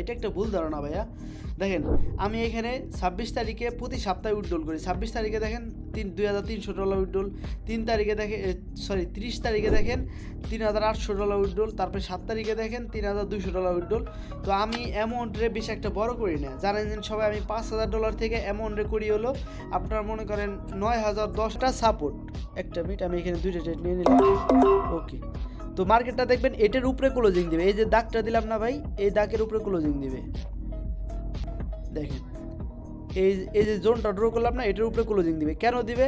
এটা একটা ভুল ধারণা ভাইয়া। দেখেন আমি এখানে 26 তারিখে প্রতি সপ্তাহে উইথড্রল করি। 26 তারিখে দেখেন $2300 উইথড্রল, 3 তারিখে দেখেন 30 তারিখে দেখেন $3800 উইথড্রল, তারপরে 7 তারিখে দেখেন $3200 উইথড্রল। তো আমি অ্যামাউন্টে বেশি একটা বড় করি না, জানেন সবাই আমি $5000 থেকে অ্যামাউন্টে করি হলো আপনার মনে করেন 9000 10টা সাপোর্ট। একটা মিনিট, আমি এখানে 2টা ট্রেড নিয়ে নিলাম। ওকে, তো মার্কেটটা দেখবেন এটার উপরে ক্লোজিং দিবে, এই যে দাগটা দিলাম না ভাই, এই দাগের উপরে ক্লোজিং দিবে। দেখেন এই এই যে জোনটা ড্র করলাম না, এটার উপরে ক্লোজিং দিবে। কেন দিবে?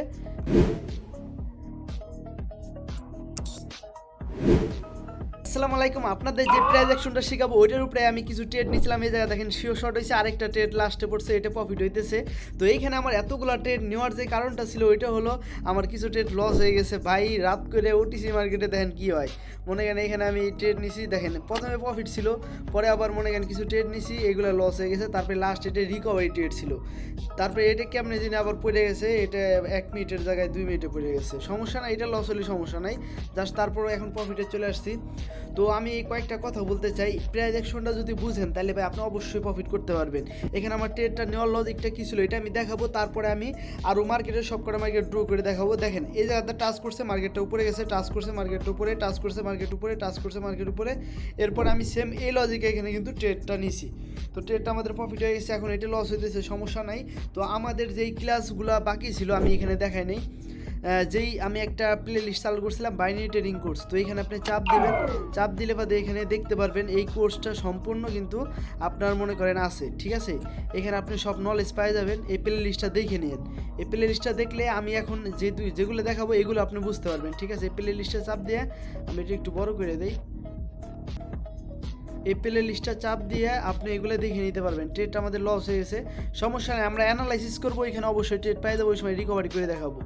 আসসালামু আলাইকুম, আপনাদের যে প্রাইস অ্যাকশনটা শেখাবো ওইটার উপরে আমি কিছু ট্রেড নিয়েছিলাম। এই জায়গায় দেখেন শিও শর্ট হয়েছে, আরেকটা ট্রেড লাস্টে পড়ছে, এটা প্রফিট হইতেছে। তো এইখানে আমার এতগুলো ট্রেড নেওয়ার যে কারণটা ছিল ওইটা হলো আমার কিছু ট্রেড লস হয়ে গেছে ভাই। রাত করে ওটিসি মার্কেটে দেখেন কি হয়, মনে করেন এখানে আমি ট্রেড নিছি, দেখেন প্রথমে প্রফিট ছিল, পরে আবার মনে করেন কিছু ট্রেড নিছি, এগুলো লস হয়ে গেছে। তারপরে লাস্ট এটা রিকভারি ট্রেড ছিল, তারপরে এটা কেমনে দিনে আবার পড়ে গেছে, এটা 1 মিনিটের জায়গায় 2 মিনিটে পড়ে গেছে। সমস্যা নাই, এটা লস হলে সমস্যা নাই, জাস্ট তারপরে এখন প্রফিটে চলে আসছি। তো আমি কয়েকটা কথা বলতে চাই, প্রাইস অ্যাকশনটা যদি বুঝেন তাহলে ভাই আপনি অবশ্যই প্রফিট করতে পারবেন। এখানে আমার ট্রেডটা নেওয়ার লজিকটা কী ছিল এটা আমি দেখাবো, তারপরে আমি আরও মার্কেটের সব কটা মার্কেট ড্র করে দেখাবো। দেখেন এই জায়গাটা টাচ করছে, মার্কেটটা উপরে গেছে, টাচ করছে মার্কেটের উপরে, টাচ করছে মার্কেট উপরে, টাচ করছে মার্কেট উপরে। এরপর আমি সেম এই লজিকে এখানে কিন্তু ট্রেডটা নিছি। তো ট্রেডটা আমাদের প্রফিট হয়ে গেছে, এখন এটা লস হইতেছে, সমস্যা নাই। তো আমাদের যেই ক্লাসগুলো বাকি ছিল আমি এখানে দেখাই নেই, যেই আমি একটা প্লে লিস্ট চালু করছিলাম বাইনারি ট্রেডিং কোর্স। তো এখানে আপনি চাপ দিবেন, চাপ দিলে বাদে এখানে দেখতে পারবেন এই কোর্সটা সম্পূর্ণ কিন্তু আপনার মনে করেন আছে, ঠিক আছে। এখানে আপনি সব নলেজ পেয়ে যাবেন, এই প্লে লিস্টটা দেখে নিন। এই প্লে লিস্টটা দেখলে আমি এখন যেগুলো দেখাবো এগুলো আপনি বুঝতে পারবেন, ঠিক আছে। এই প্লে লিস্টটা চাপ দিয়ে আমি এটা একটু বড় করে দিই। এই প্লে লিস্টটা চাপ দিয়ে আপনি এগুলো দেখে নিতে পারবেন। ট্রেডটা আমাদের লস হয়ে গেছে, সমস্যা নেই, আমরা অ্যানালাইসিস করবো, এখানে অবশ্যই ট্রেড পাই যাবো, ওই সময় রিকভারি করে দেখাবো।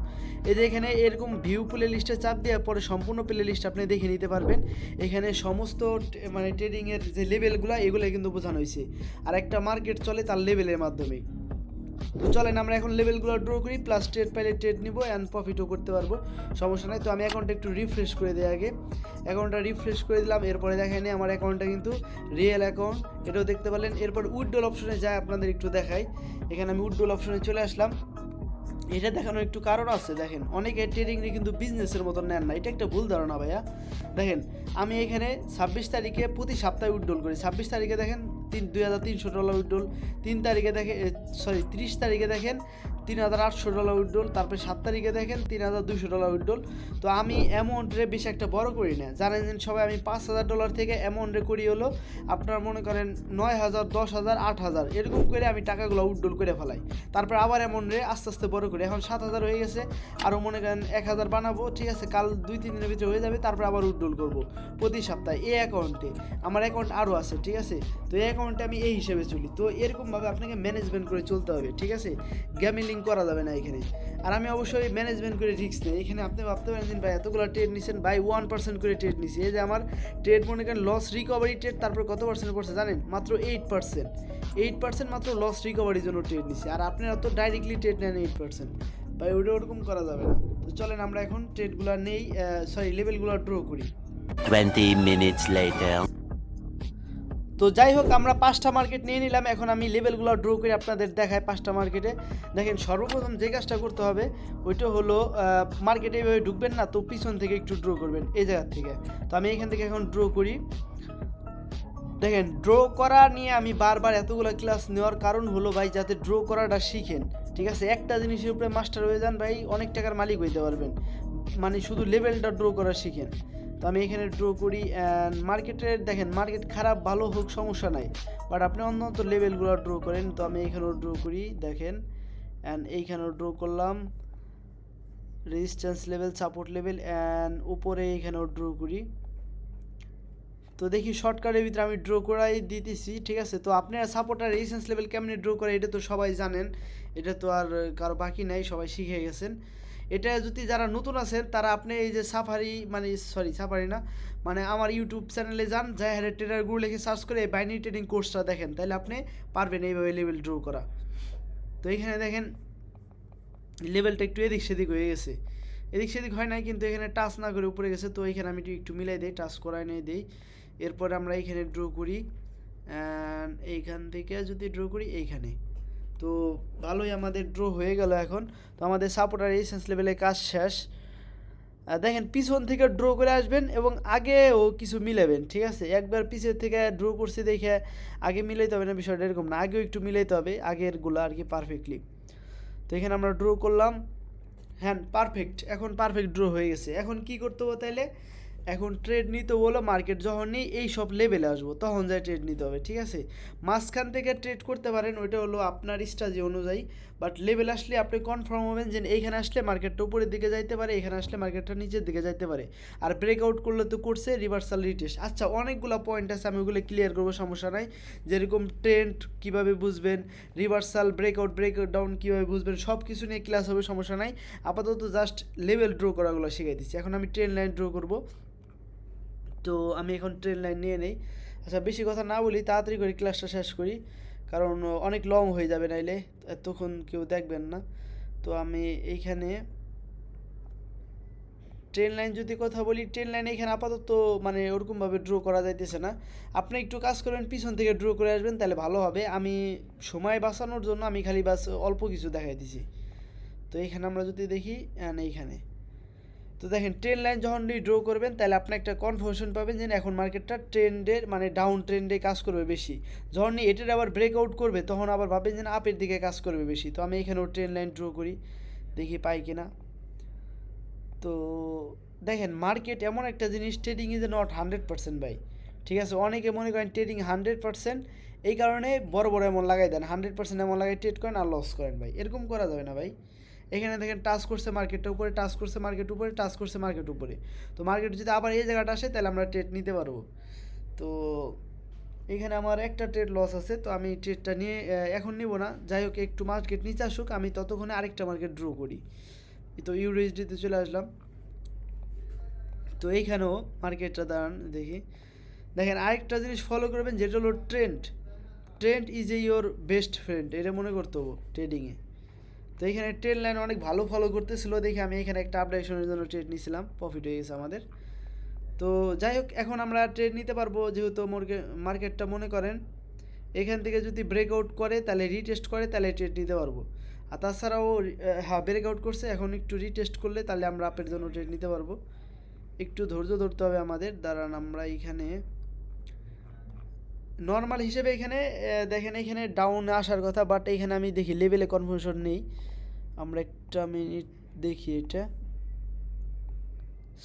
এই যে এখানে এরকম ভিউ প্লে লিস্টে চাপ দেওয়ার পরে সম্পূর্ণ প্লে লিস্ট আপনি দেখে নিতে পারবেন। এখানে সমস্ত মানে ট্রেডিংয়ের যে লেভেলগুলো এগুলো কিন্তু বোঝানো হয়েছে, আর একটা মার্কেট চলে তার লেভেলের মাধ্যমেই। তো চলেন আমরা এখন লেভেলগুলো ড্র করি, প্লাস ট্রেড পাইলে ট্রেড নিবো অ্যান্ড প্রফিটও করতে পারবো, সমস্যা নাই। তো আমি অ্যাকাউন্টটা একটু রিফ্রেশ করে দিই আগে, অ্যাকাউন্টটা রিফ্রেশ করে দিলাম। এরপরে দেখেন আমার অ্যাকাউন্টটা কিন্তু রিয়েল অ্যাকাউন্ট, এটাও দেখতে পেলেন। এরপর উইথড্রল অপশনে যায় আপনাদের একটু দেখাই, এখানে আমি উইথড্রল অপশনে চলে আসলাম। এটা দেখানোর একটু কারণ আছে, দেখেন অনেকে ট্রেডিংয়ে কিন্তু বিজনেসের মতো নেন না, এটা একটা ভুল ধারণা ভাইয়া। দেখেন আমি এখানে 26 তারিখে প্রতি সপ্তাহে উইথড্রল করি। 26 তারিখে দেখেন $2300 উইথড্রল, 3 তারিখে দেখেন 30 তারিখে দেখেন $3800 উইথড্রল, তারপরে 7 তারিখে দেখেন $3200 উইথড্রল। তো আমি অ্যামাউন্টে বেশি একটা বড় করি না, জানেন সবাই আমি $5000 থেকে অ্যামাউন্টে করি হলো আপনার মনে করেন 9000 10000 8000 এরকম করে আমি টাকাগুলো উইথড্রল করে ফেলাই। তারপর আবার অ্যামাউন্টে আস্তে আস্তে বড় করি, এখন 7000 হয়ে গেছে, আরও মনে করেন 1000 বানাবো, ঠিক আছে, কাল 2-3 দিনের ভিতরে হয়ে যাবে। তারপর আবার উইথড্রল করবো প্রতি সপ্তাহে এই অ্যাকাউন্টে। আমার অ্যাকাউন্ট আরও আছে, ঠিক আছে। তো এই অ্যাকাউন্টে আমি এই হিসেবে চলি। তো এরকমভাবে আপনাকে ম্যানেজমেন্ট করে চলতে হবে, ঠিক আছে, গ্যামিলিং করা যাবে না এখানে। আর আমি অবশ্যই ম্যানেজমেন্ট করে রিস্ক নেই। এখানে আপনি ভাবতে পারেন ভাই এতগুলো ট্রেড নিচ্ছেন, ভাই 1% করে ট্রেড নিচ্ছি। এই যে আমার ট্রেড মনে করেন লস রিকভারি ট্রেড, তারপর কত পার্সেন্ট পড়ছে জানেন? মাত্র 8% মাত্র লস রিকভারির জন্য ট্রেড নিচ্ছি। আর আপনারা তো ডাইরেক্টলি ট্রেড নেন 8%, ভাই ওটা ওরকম করা যাবে না। তো চলেন আমরা এখন ট্রেডগুলো নেই, লেভেলগুলো ড্র করি। 20 minutes later. তো যাই হোক আমরা 5টা মার্কেট নিয়ে নিলাম, এখন আমি লেভেলগুলো ড্র করে আপনাদের দেখাই 5টা মার্কেটে। দেখেন সর্বপ্রথম যে কাজটা করতে হবে ওইটা হলো মার্কেটে এইভাবে ঢুকবেন না, তো পিছন থেকে একটু ড্র করবেন এই জায়গা থেকে। তো আমি এখান থেকে এখন ড্র করি। দেখেন ড্র করা নিয়ে আমি বারবার এতগুলো ক্লাস নেওয়ার কারণ হলো ভাই যাতে ড্র করাটা শিখেন, ঠিক আছে। একটা জিনিসের উপরে মাস্টার হয়ে যান ভাই, অনেক টাকার মালিক হইতে পারবেন, মানে শুধু লেভেলটা ড্র করা শিখেন। তো আমি এখানে ড্র করি অ্যান্ড মার্কেটের দেখেন মার্কেট খারাপ ভালো হোক সমস্যা নাই, বাট আপনি অন্তত লেভেলগুলো ড্র করেন। তো আমি এখানেও ড্র করি দেখেন, অ্যান্ড এইখানেও ড্র করলাম resistance level, support level, and উপরে এইখানেও ড্র করি। তো দেখি শর্টকাটের ভিতরে আমি ড্র করাই দিতেছি, ঠিক আছে। তো আপনারা সাপোর্ট আর রেজিস্ট্যান্স লেভেল কেমনি ড্র করে এটা তো সবাই জানেন, এটা তো আর কারো বাকি নাই, সবাই শিখে গেছেন। এটা যদি যারা নতুন আছেন তারা আপনি এই যে সাফারি না, মানে আমার ইউটিউব চ্যানেলে যান, জাহের ট্রেডারগুলো লিখে সার্চ করে এই বাইনারি ট্রেডিং কোর্সটা দেখেন, তাহলে আপনি পারবেন এইভাবে লেভেল ড্র করা। তো এখানে দেখেন লেভেলটা একটু এদিক সেদিক হয়ে গেছে, এদিক সেদিক হয় নাই কিন্তু এখানে টাচ না করে উপরে গেছে। তো এখানে আমি একটু মিলাই দিই, টাচ করাই নিয়ে দিই। এরপরে আমরা এখানে ড্র করি অ্যান্ড এইখান থেকে যদি ড্র করি এইখানে, তো ভালোই আমাদের ড্র হয়ে গেল এখন। তো আমাদের সাপোর্টার রেজিস্ট্যান্স লেভেলে কাজ শেষ। দেখেন পিছন থেকে ড্র করে আসবেন এবং আগেও কিছু মিলাবেন, ঠিক আছে? একবার পিছের থেকে ড্র করছি দেখে আগে মিলাইতে হবে না, বিষয়টা এরকম না, আগেও একটু মিলাইতে হবে আগেরগুলো আর কি পারফেক্টলি। তো এখানে আমরা ড্র করলাম, হ্যাঁ পারফেক্ট, এখন পারফেক্ট ড্র হয়ে গেছে। এখন কি করতে হবে তাইলে? এখন ট্রেড নিতে হলো মার্কেট যখনই এই সব লেভেলে আসবো তখন যাই ট্রেড নিতে হবে, ঠিক আছে? মাঝখান থেকে ট্রেড করতে পারেন, ওইটা হলো আপনার স্ট্র্যাটেজি অনুযায়ী, বাট লেভেল আসলে আপনি কনফার্ম হবেন যে এইখানে আসলে মার্কেটটা উপরের দিকে যাইতে পারে, এখানে আসলে মার্কেটটা নিচের দিকে যাইতে পারে। আর ব্রেকআউট করলে তো করছে রিভার্সাল রিটেস্ট। আচ্ছা অনেকগুলো পয়েন্ট আছে, আমি ওগুলো ক্লিয়ার করবো, সমস্যা নাই। যেরকম ট্রেন্ড কীভাবে বুঝবেন, রিভার্সাল ব্রেকআউট ডাউন কীভাবে বুঝবেন, সব কিছু নিয়ে ক্লাস হবে, সমস্যা নাই। আপাতত জাস্ট লেভেল ড্র করাগুলো শিখাই দিচ্ছি। এখন আমি ট্রেন লাইন ড্র করবো, তো আমি এখন ট্রেন লাইন নিয়ে নেই। আচ্ছা বেশি কথা না বলি, তাড়াতাড়ি করে ক্লাসটা শেষ করি, কারণ অনেক লং হয়ে যাবে নাইলে, তখন কেউ দেখবেন না। তো আমি এইখানে ট্রেন লাইন যদি কথা বলি, ট্রেন লাইন এখানে আপাতত মানে ওরকমভাবে ড্র করা যাইতেছে না। আপনি একটু কাজ করবেন, পিছন থেকে ড্র করে আসবেন, তাহলে ভালো হবে। আমি সময় বাঁচানোর জন্য আমি খালি বাস অল্প কিছু দেখাই দিছি। তো এইখানে আমরা যদি দেখি, এইখানে তো দেখেন ট্রেন লাইন যখন ড্র করবেন তাহলে আপনি একটা কনফার্মেশন পাবেন যে এখন মার্কেটটা ট্রেন্ডের মানে ডাউন ট্রেন্ডে কাজ করবে বেশি। যখন এটার আবার ব্রেকআউট করবে তখন আবার ভাবেন যে আপের দিকে কাজ করবে বেশি। তো আমি এখানেও ট্রেন লাইন ড্র করি, দেখি পাই কিনা। তো দেখেন মার্কেট এমন একটা জিনিস, ট্রেডিং ইজ নট 100% ভাই, ঠিক আছে? অনেকে মনে করেন ট্রেডিং 100%, এই কারণে বড় বড় এমন লাগাই দেন, 100% এমন লাগাই ট্রেড করেন আর লস করেন। ভাই এরকম করা যাবে না ভাই। এখানে দেখেন টাচ করছে মার্কেটটা উপরে, টাচ করছে মার্কেট উপরে, টাচ করছে মার্কেট উপরে। তো মার্কেট যদি আবার এই জায়গাটা আসে তাহলে আমরা ট্রেড নিতে পারবো। তো এখানে আমার একটা ট্রেড লস আছে, তো আমি ট্রেডটা নিয়ে এখন নিব না। যাই হোক একটু মার্কেট নিচে আসুক, আমি ততক্ষণে আরেকটা মার্কেট ড্র করি। তো ইউএসডিতে চলে আসলাম। তো এইখানেও মার্কেটটা দাঁড়ান দেখি। দেখেন আরেকটা জিনিস ফলো করবেন, যেটা হলো trend. Trend is a your best friend, এটা মনে করতে হবো ট্রেডিংয়ে। তো এইখানে ট্রেড লাইন অনেক ভালো ফলো করতেছিল দেখে আমি এখানে একটা আপডেশনের জন্য ট্রেড নিয়েছিলাম, প্রফিট হয়ে গেছে আমাদের। তো যাই হোক এখন আমরা ট্রেড নিতে পারবো, যেহেতু মার্কেটটা মনে করেন এখান থেকে যদি ব্রেকআউট করে তাহলে রিটেস্ট করে তাহলে ট্রেড নিতে পারবো। আর তাছাড়াও হ্যাঁ ব্রেকআউট করছে, এখন একটু রিটেস্ট করলে তাহলে আমরা আপের জন্য ট্রেড নিতে পারবো। একটু ধৈর্য ধরতে হবে আমাদের। দাঁড়ান আমরা এইখানে নর্মাল হিসেবে এখানে দেখেন এখানে ডাউনে আসার কথা, বাট এইখানে আমি দেখি লেভেলে কনফার্মেশন নেই। আমরা একটা মিনিট দেখি এটা।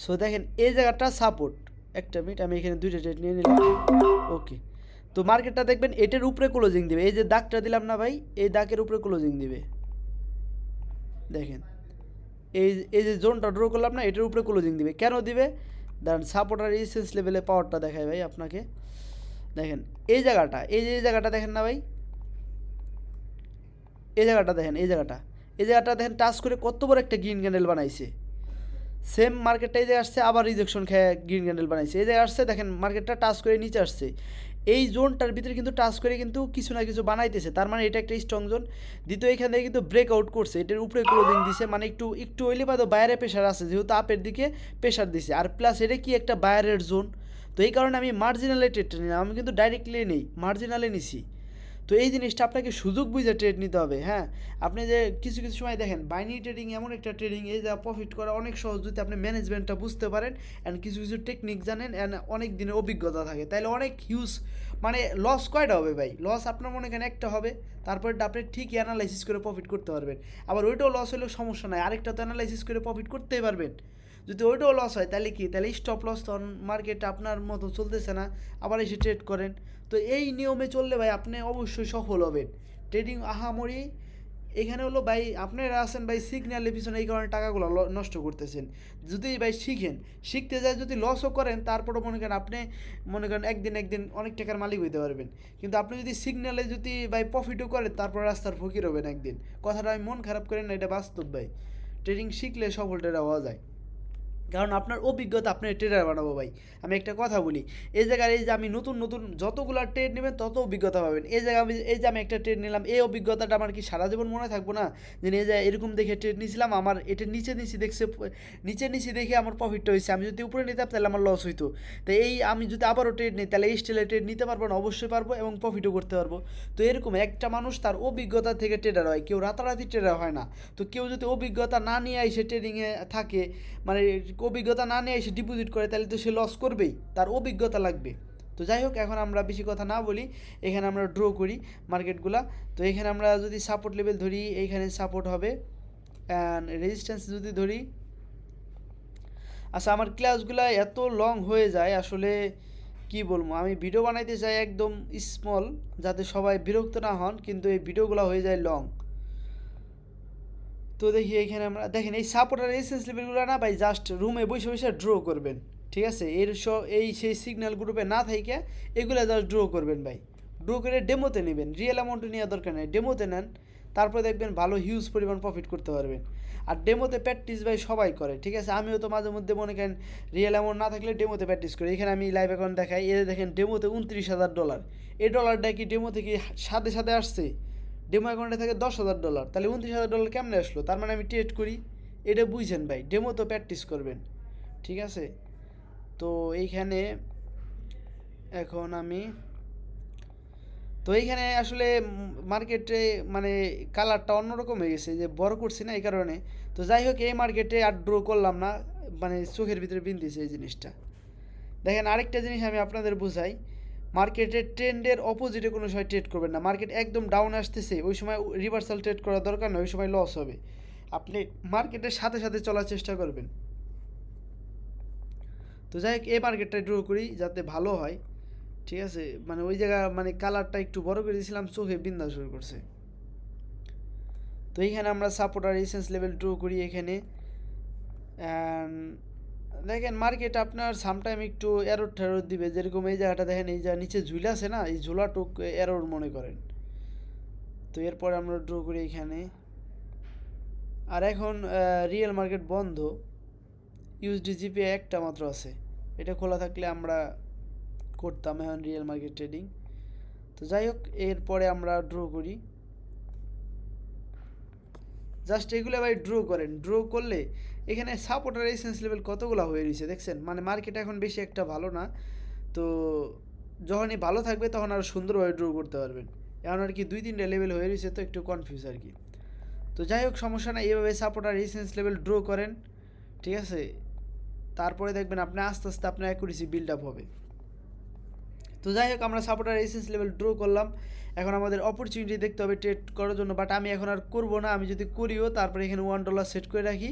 সো দেখেন এই জায়গাটা সাপোর্ট, একটা মিনিট আমি এখানে দুইটা ট্রেড নিয়ে নিলাম, ওকে। তো মার্কেটটা দেখবেন এটার উপরে ক্লোজিং দিবে, এই যে দাগটা দিলাম না ভাই, এই দাগের উপরে ক্লোজিং দিবে। দেখেন এই এই যে জোনটা ড্র করলাম না, এটার উপরে ক্লোজিং দিবে। কেন দিবে? দাঁড়ান সাপোর্ট আর রেজিস্ট্যান্স লেভেলে পাওয়ারটা দেখায় ভাই আপনাকে। দেখেন এই জায়গাটা, এই জায়গাটা দেখেন না ভাই, এই জায়গাটা দেখেন, এই জায়গাটা দেখেন টাচ করে কত বড় একটা গ্রিন ক্যান্ডেল বানাইছে। সেম মার্কেটটা এই জায়গায় আসছে, আবার রিজেকশন খেয়ে গ্রিন ক্যান্ডেল বানাইছে। এই জায়গায় আসছে দেখেন মার্কেটটা টাচ করে নিচে আসছে, এই জোনটার ভিতরে কিন্তু টাচ করে কিন্তু কিছু না কিছু বানাইতেছে, তার মানে এটা একটা স্ট্রং জোন। দ্বিতীয় এখান থেকে কিন্তু ব্রেকআউট করছে, এটার উপরে ক্লোজিং দিছে, মানে একটু হইলে বা বাইরে প্রেশার আছে, যেহেতু আপের দিকে প্রেশার দিছে, আর প্লাস এটা কি একটা বায়ারের জোন। তো এই কারণে আমি মার্জিনালে ট্রেডটা নিলাম, আমি কিন্তু ডাইরেক্টলি নেই, মার্জিনালে নিছি। তো এই জিনিসটা আপনাকে সুযোগ বুঝে ট্রেড নিতে হবে। হ্যাঁ আপনি যে কিছু কিছু সময় দেখেন বাইনারি ট্রেডিং এমন একটা ট্রেডিং, এই যা প্রফিট করা অনেক সহজ যদি আপনি ম্যানেজমেন্টটা বুঝতে পারেন অ্যান্ড কিছু কিছু টেকনিক জানেন অ্যান্ড অনেক দিনের অভিজ্ঞতা থাকে, তাহলে অনেক হিউজ মানে লস কয়টা হবে ভাই? লস আপনার মনে করেন একটা হবে, তারপরটা আপনি ঠিকই অ্যানালাইসিস করে প্রফিট করতে পারবেন। আবার ওইটাও লস হলেও সমস্যা নাই, আরেকটা তো অ্যানালাইসিস করে প্রফিট করতেই পারবেন। যদি ওইটাও লস হয় তাহলে কি, তাহলে স্টপ লস, তখন মার্কেট আপনার মতো চলতেছে না, আবার এসে ট্রেড করেন। তো এই নিয়মে চললে ভাই আপনি অবশ্যই সফল হবেন। ট্রেডিং আহামরি এখানে হলো ভাই আপনারা আছেন ভাই সিগন্যালের পিছনে, এই কারণে টাকাগুলো নষ্ট করতেছেন। যদি ভাই শিখতে যায় যদি লসও করেন, তারপরও মনে করেন একদিন অনেক টাকার মালিক হইতে পারবেন। কিন্তু আপনি যদি সিগন্যালে যদি ভাই প্রফিটও করেন, তারপর রাস্তার ফকির হবেন একদিন। কথাটা আমি মন খারাপ করেন না, এটা বাস্তব ভাই। ট্রেডিং শিখলে সফল ট্রেডার হওয়া যায়। কারণ আপনার অভিজ্ঞতা আপনার ট্রেডার বানাবো ভাই। আমি একটা কথা বলি, এই জায়গায় এই যে আমি নতুন নতুন যতগুলো ট্রেড নেবেন তত অভিজ্ঞতা পাবেন। এই জায়গায় এই যে আমি একটা ট্রেড নিলাম, এই অভিজ্ঞতাটা আমার কি সারা জীবন মনে থাকবো না? যে এই যে এরকম দেখে ট্রেড নিয়েছিলাম, আমার এটা নিচে নিচে দেখছে, নিচে নিচে দেখে আমার প্রফিটটা হয়েছে, আমি যদি উপরে নিতাম তাহলে আমার লস হইতো। তো এই আমি যদি আবারও ট্রেড নিই তাহলে এই স্টাইলে ট্রেড নিতে পারবো না? অবশ্যই পারবো, এবং প্রফিটও করতে পারবো। তো এরকম একটা মানুষ তার অভিজ্ঞতা থেকে ট্রেডার হয়, কেউ রাতারাতি ট্রেডার হয় না। তো কেউ যদি অভিজ্ঞতা না নিয়ে এসে ট্রেডিংয়ে থাকে, মানে অভিজ্ঞতা না নিয়ে এসে ডিপোজিট করে, তাহলে তো সে লস করবেই, তার অভিজ্ঞতা লাগবে। তো যাই হোক, এখন আমরা বেশি কথা না বলি, এখানে আমরা ড্র করি মার্কেটগুলা। তো এখানে আমরা যদি সাপোর্ট লেভেল ধরি, এইখানে সাপোর্ট হবে, অ্যান্ড রেজিস্ট্যান্স যদি ধরি, আচ্ছা আমার ক্লাসগুলো এত লং হয়ে যায় আসলে, কি বলবো, আমি ভিডিও বানাইতে চাই একদম স্মল, যাতে সবাই বিরক্ত না হন, কিন্তু এই ভিডিওগুলো হয়ে যায় লং। তো দেখি এখানে আমরা দেখেন এই সাপোর্ট আর এসেন্স লেভেলগুলো না ভাই, জাস্ট রুমে বসে বসে ড্র করবেন, ঠিক আছে? এই সেই সিগন্যাল গ্রুপে না থাইকে এগুলো জাস্ট ড্র করবেন ভাই। ড্র করে ডেমোতে নেবেন, রিয়েল অ্যামাউন্টে নেওয়ার দরকার নেই, ডেমোতে নেন, তারপর দেখবেন ভালো হিউজ পরিমাণ প্রফিট করতে পারবেন। আর ডেমোতে প্র্যাকটিস ভাই সবাই করে, ঠিক আছে? আমিও তো মাঝে মধ্যে মনে করেন রিয়েল অ্যামাউন্ট না থাকলে ডেমোতে প্র্যাকটিস করি। এখানে আমি লাইভ অ্যাকাউন্ট দেখাই, এ দেখেন ডেমোতে $29,000। এই ডলারটা কি ডেমোতে কি সাথে সাথে আসছে? ডেমো অ্যাকাউন্টে থাকে $10,000, তাহলে $29,000 কেমনে আসলো? তার মানে আমি ট্রেড করি, এটা বুঝছেন ভাই। ডেমো তো প্র্যাকটিস করবেন, ঠিক আছে? তো এইখানে এখন আমি, তো এইখানে আসলে মার্কেটে মানে কালারটা অন্যরকম হয়ে গেছে, যে বড় করছি না এই কারণে। তো যাই হোক, এই মার্কেটে আর ড্র করলাম না, মানে চোখের ভিতরে বিন্দিছে এই জিনিসটা। দেখেন আরেকটা জিনিস আমি আপনাদের বুঝাই, মার্কেটের ট্রেন্ডের অপোজিটে কোনো সময় ট্রেড করবেন না। মার্কেট একদম ডাউন আসতেছে, ওই সময় রিভার্সাল ট্রেড করার দরকার নয়, ওই সময় লস হবে। আপনি মার্কেটের সাথে সাথে চলার চেষ্টা করবেন। তো যাই হোক, এই মার্কেটটা ড্র করি যাতে ভালো হয়, ঠিক আছে? মানে ওই জায়গা মানে কালারটা একটু বড় করে দিয়েছিলাম, চোখে বিন্দা শুরু করছে। তো এইখানে আমরা সাপোর্ট আর রেজিস্ট্যান্স লেভেল ড্র করি এখানে। অ্যান্ড দেখেন মার্কেট আপনার সামটাইম একটু এরর টেরর দিবে, যেরকম এই জায়গাটা দেখেন, এই যা নিচে ঝুলে আছে না, এই ঝোলাটুক এরর মনে করেন। তো এরপরে আমরা ড্র করি এখানে। আর এখন রিয়েল মার্কেট বন্ধ, ইউএসডি জিপি একটা মাত্র আছে, এটা খোলা থাকলে আমরা করতাম এখন রিয়েল মার্কেট ট্রেডিং। তো যাই হোক, এরপরে আমরা ড্র করি, জাস্ট এগুলো ভাই ড্র করেন। ড্র করলে এখানে সাপোর্ট আর রেজিস্ট্যান্স লেভেল কতগুলো হয়ে রয়েছে দেখছেন? মানে মার্কেট এখন বেশি একটা ভালো না, তো যখনই ভালো থাকবে তখন আরও সুন্দরভাবে ড্র করতে পারবেন। এখন আর কি 2-3টা লেভেল হয়ে রয়েছে, তো একটু কনফিউজ আর কি। তো যাই হোক, সমস্যা না, এইভাবে সাপোর্ট আর রেজিস্ট্যান্স লেভেল ড্র করেন, ঠিক আছে? তারপরে দেখবেন আপনি আস্তে আস্তে আপনার অ্যাকুরেসি বিল্ড আপ হবে। তো যাই হোক, আমরা সাপোর্ট আর রেজিস্ট্যান্স লেভেল ড্র করলাম, এখন আমাদের অপরচুনিটি দেখতে হবে ট্রেড করার জন্য। বাট আমি এখন আর করবো না, আমি যদি করিও তারপরে এখানে $1 সেট করে রাখি,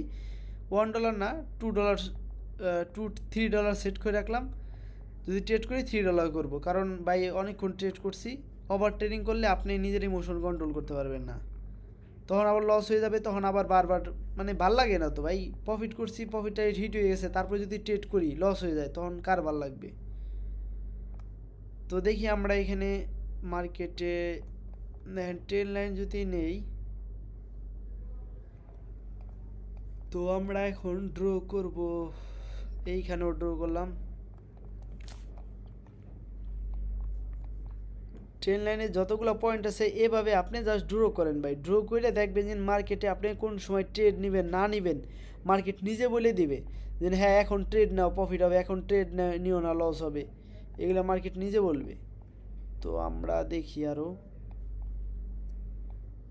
$1 না, $2, $3 সেট করে রাখলাম। যদি ট্রেড করি $3 করবো, কারণ ভাই অনেকক্ষণ ট্রেড করছি। ওভার ট্রেডিং করলে আপনি নিজের ইমোশন কন্ট্রোল করতে পারবেন না, তখন আবার লস হয়ে যাবে, তখন আবার বারবার মানে ভাল লাগে না। তো ভাই প্রফিট করছি, প্রফিটটা হিট হয়ে গেছে, তারপরে যদি ট্রেড করি লস হয়ে যায়, তখন কার ভাল লাগবে? তো দেখি আমরা এখানে মার্কেটে দেখেন ট্রেন লাইন যদি নেই, তো আমরা এখন ড্র করব, এইখানেও ড্র করলাম। ট্রেন লাইনে যতগুলো পয়েন্ট আছে এভাবে আপনি জাস্ট ড্র করেন ভাই। ড্র করে দেখবেন যে মার্কেটে আপনি কোন সময় ট্রেড নেবেন না নেবেন, মার্কেট নিজে বলে দিবে যে হ্যাঁ এখন ট্রেড নাও প্রফিট হবে, এখন ট্রেড নিও না লস হবে, এগুলো মার্কেট নিজে বলবে। তো আমরা দেখি আরও,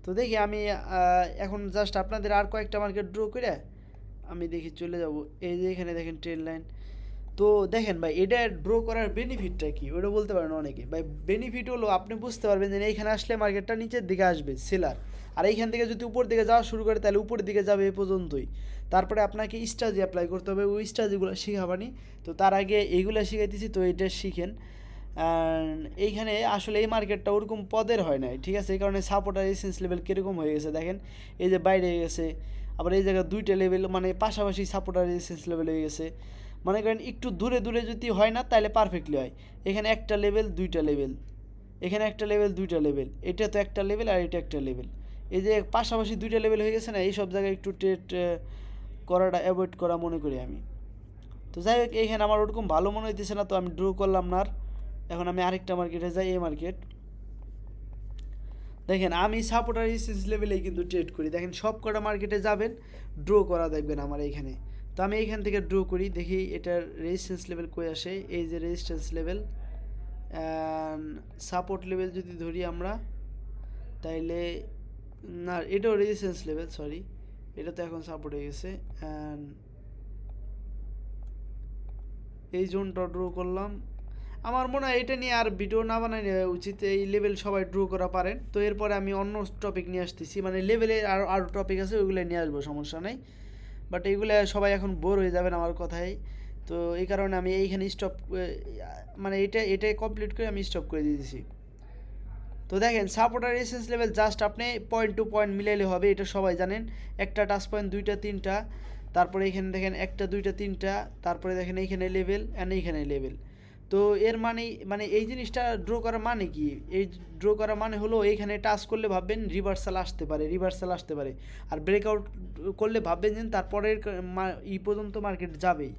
তো দেখি আমি এখন জাস্ট আপনাদের আর কয়েকটা মার্কেট ড্র করে আমি দেখি চলে যাব। এই যে এখানে দেখেন ট্রেন লাইন। তো দেখেন ভাই, এটা ড্র করার বেনিফিটটা কি ওটা বলতে পারেন অনেকে। ভাই বেনিফিট হলো আপনি বুঝতে পারবেন যে এইখানে আসলে মার্কেটটা নিচের দিকে আসবে সেলার, আর এইখান থেকে যদি উপর দিকে যাওয়া শুরু করে তাহলে উপরের দিকে যাবে এই পর্যন্তই। তারপরে আপনাকে স্ট্র্যাটেজি অ্যাপ্লাই করতে হবে, ওই স্ট্র্যাটেজিগুলো শিখাবানি। তো তার আগে এইগুলো শিখাইতেছি, তো এটা শিখেন। এইখানে আসলে এই মার্কেটটা ওরকম পদের হয় নাই, ঠিক আছে? এই কারণে সাপোর্ট আর রেজিস্ট্যান্স লেভেল কীরকম হয়ে গেছে দেখেন, এই যে বাইরে গেছে, আবার এই জায়গায় দুইটা লেভেল মানে পাশাপাশি সাপোর্ট আর রেজিস্ট্যান্স লেভেল হয়ে গেছে। মনে করেন একটু দূরে দূরে যদি হয় না তাহলে পারফেক্টলি হয়। এখানে একটা লেভেল দুইটা লেভেল, এখানে একটা লেভেল দুইটা লেভেল, এটা তো একটা লেভেল আর এটা একটা লেভেল, এই যে পাশাপাশি দুইটা লেভেল হয়ে গেছে না, এই সব জায়গায় একটু ট্রেড করাটা অ্যাভয়েড করা মনে করি আমি। তো যাই হোক এইখানে আমার ওরকম ভালো মনে হইতেছে না, তো আমি ড্র করলাম না আর। এখন আমি আরেকটা মার্কেটে যাই, এই মার্কেট। দেখেন আমি সাপোর্ট আর রেজিস্ট্যান্স লেভেলেই কিন্তু ট্রেড করি। দেখেন সব কটা মার্কেটে যাবেন, ড্র করা দেখবেন আমার এইখানে। তো আমি এইখান থেকে ড্র করি, দেখি এটার রেজিস্ট্যান্স লেভেল কই আসে। এই যে resistance level and support level যদি ধরি আমরা, তাইলে না এটাও রেজিস্ট্যান্স লেভেল, সরি এটা তো এখন সাপোর্ট হয়ে গেছে। অ্যান্ড এই জোনটা ড্র করলাম। আমার মনে হয় এটা নিয়ে আর ভিডিও না বানাই উচিত, এই লেভেল সবাই ড্র করা পারেন। তো এরপরে আমি অন্য টপিক নিয়ে আসতেছি, মানে লেভেলে আরও টপিক আছে, ওইগুলো নিয়ে আসবো, সমস্যা নেই। বাট এইগুলো সবাই এখন বোর হয়ে যাবেন আমার কথায়। তো এই কারণে আমি এইখানে স্টপ, মানে এটাই কমপ্লিট করে আমি স্টপ করে দিয়েছি। তো দেখেন সাপোর্ট আর রেজিস্ট্যান্স লেভেল জাস্ট আপনি পয়েন্ট টু পয়েন্ট মিলাইলে হবে, এটা সবাই জানেন। একটা টাচ পয়েন্ট, দুইটা তিনটা, তারপরে এখানে দেখেন একটা দুইটা তিনটা, তারপরে দেখেন এইখানে লেভেল অ্যান্ড এইখানে লেভেল। তো এর মানে এই জিনিসটা ড্র করা মানে কি, এই ড্র করা মানে হলো এইখানে টাচ করলে ভাববেন রিভার্সাল আসতে পারে, আর ব্রেকআউট করলে ভাববেন যে তারপরের পর্যন্ত মার্কেট যাবেই।